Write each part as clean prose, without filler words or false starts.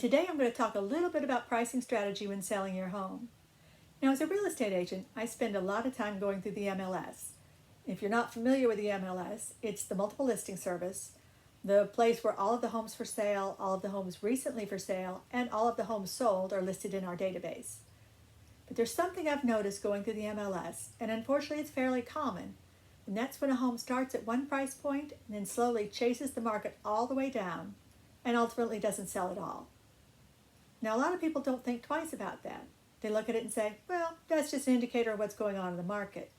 today I'm going to talk a little bit about pricing strategy when selling your home. Now, as a real estate agent, I spend a lot of time going through the MLS. If you're not familiar with the MLS, it's the multiple listing service, the place where all of the homes for sale, all of the homes recently for sale, and all of the homes sold are listed in our database. But there's something I've noticed going through the MLS, and unfortunately it's fairly common, and that's when a home starts at one price point and then slowly chases the market all the way down and ultimately doesn't sell at all. Now, a lot of people don't think twice about that. They look at it and say, well, that's just an indicator of what's going on in the market.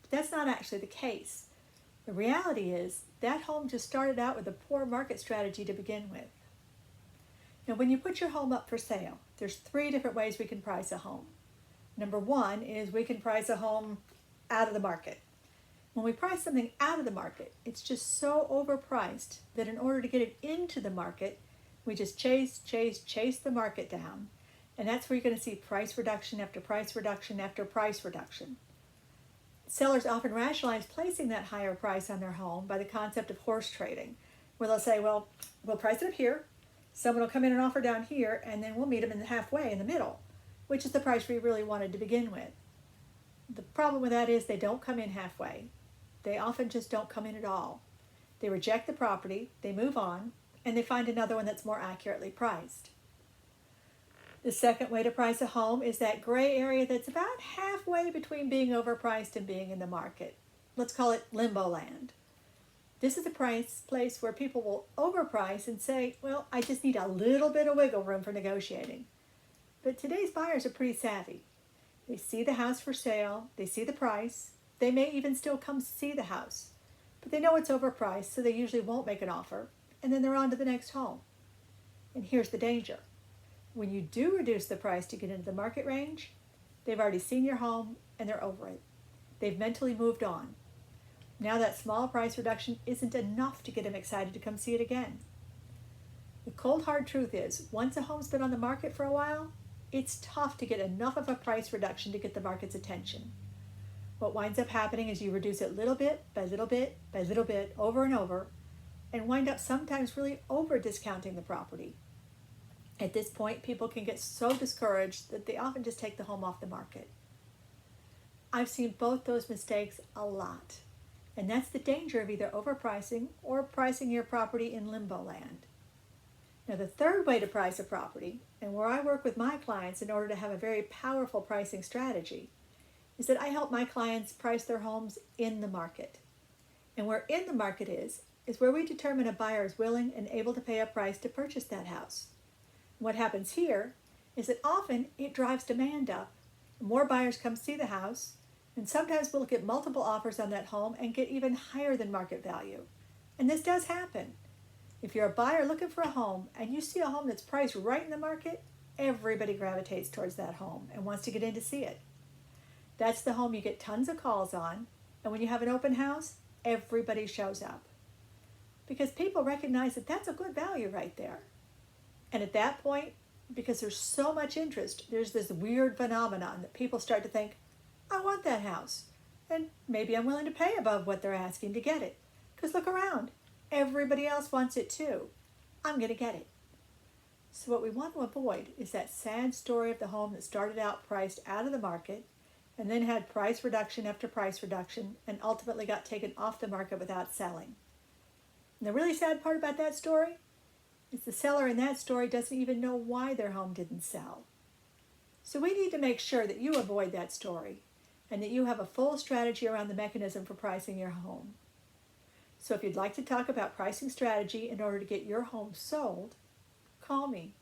But that's not actually the case. The reality is that home just started out with a poor market strategy to begin with. Now, when you put your home up for sale, there's 3 different ways we can price a home. Number 1 is we can price a home out of the market. When we price something out of the market, it's just so overpriced that in order to get it into the market, we just chase the market down. And that's where you're going to see price reduction after price reduction after price reduction. Sellers often rationalize placing that higher price on their home by the concept of horse trading, where they'll say, well, we'll price it up here, someone will come in and offer down here, and then we'll meet them in the halfway in the middle, which is the price we really wanted to begin with. The problem with that is they don't come in halfway. They often just don't come in at all. They reject the property, they move on, and they find another one that's more accurately priced. The second way to price a home is that gray area that's about halfway between being overpriced and being in the market. Let's call it limbo land. This is a place where people will overprice and say, well, I just need a little bit of wiggle room for negotiating. But today's buyers are pretty savvy. They see the house for sale, they see the price, they may even still come see the house, but they know it's overpriced, so they usually won't make an offer, and then they're on to the next home. And here's the danger. When you do reduce the price to get into the market range, they've already seen your home and they're over it. They've mentally moved on. Now that small price reduction isn't enough to get them excited to come see it again. The cold hard truth is, once a home's been on the market for a while, it's tough to get enough of a price reduction to get the market's attention. What winds up happening is you reduce it little bit by little bit by little bit over and over, and wind up sometimes really over discounting the property. At this point, people can get so discouraged that they often just take the home off the market. I've seen both those mistakes a lot, and that's the danger of either overpricing or pricing your property in limbo land. Now, the third way to price a property, and where I work with my clients in order to have a very powerful pricing strategy, is that I help my clients price their homes in the market. And where in the market is where we determine a buyer is willing and able to pay a price to purchase that house. What happens here is that often it drives demand up. More buyers come see the house, and sometimes we'll get multiple offers on that home and get even higher than market value. And this does happen. If you're a buyer looking for a home and you see a home that's priced right in the market, everybody gravitates towards that home and wants to get in to see it. That's the home you get tons of calls on, and when you have an open house, everybody shows up. Because people recognize that that's a good value right there. And at that point, because there's so much interest, there's this weird phenomenon that people start to think, I want that house, and maybe I'm willing to pay above what they're asking to get it. Because look around, everybody else wants it too. I'm going to get it. So what we want to avoid is that sad story of the home that started out priced out of the market and then had price reduction after price reduction and ultimately got taken off the market without selling. And the really sad part about that story is the seller in that story doesn't even know why their home didn't sell. So we need to make sure that you avoid that story and that you have a full strategy around the mechanism for pricing your home. So if you'd like to talk about pricing strategy in order to get your home sold, call me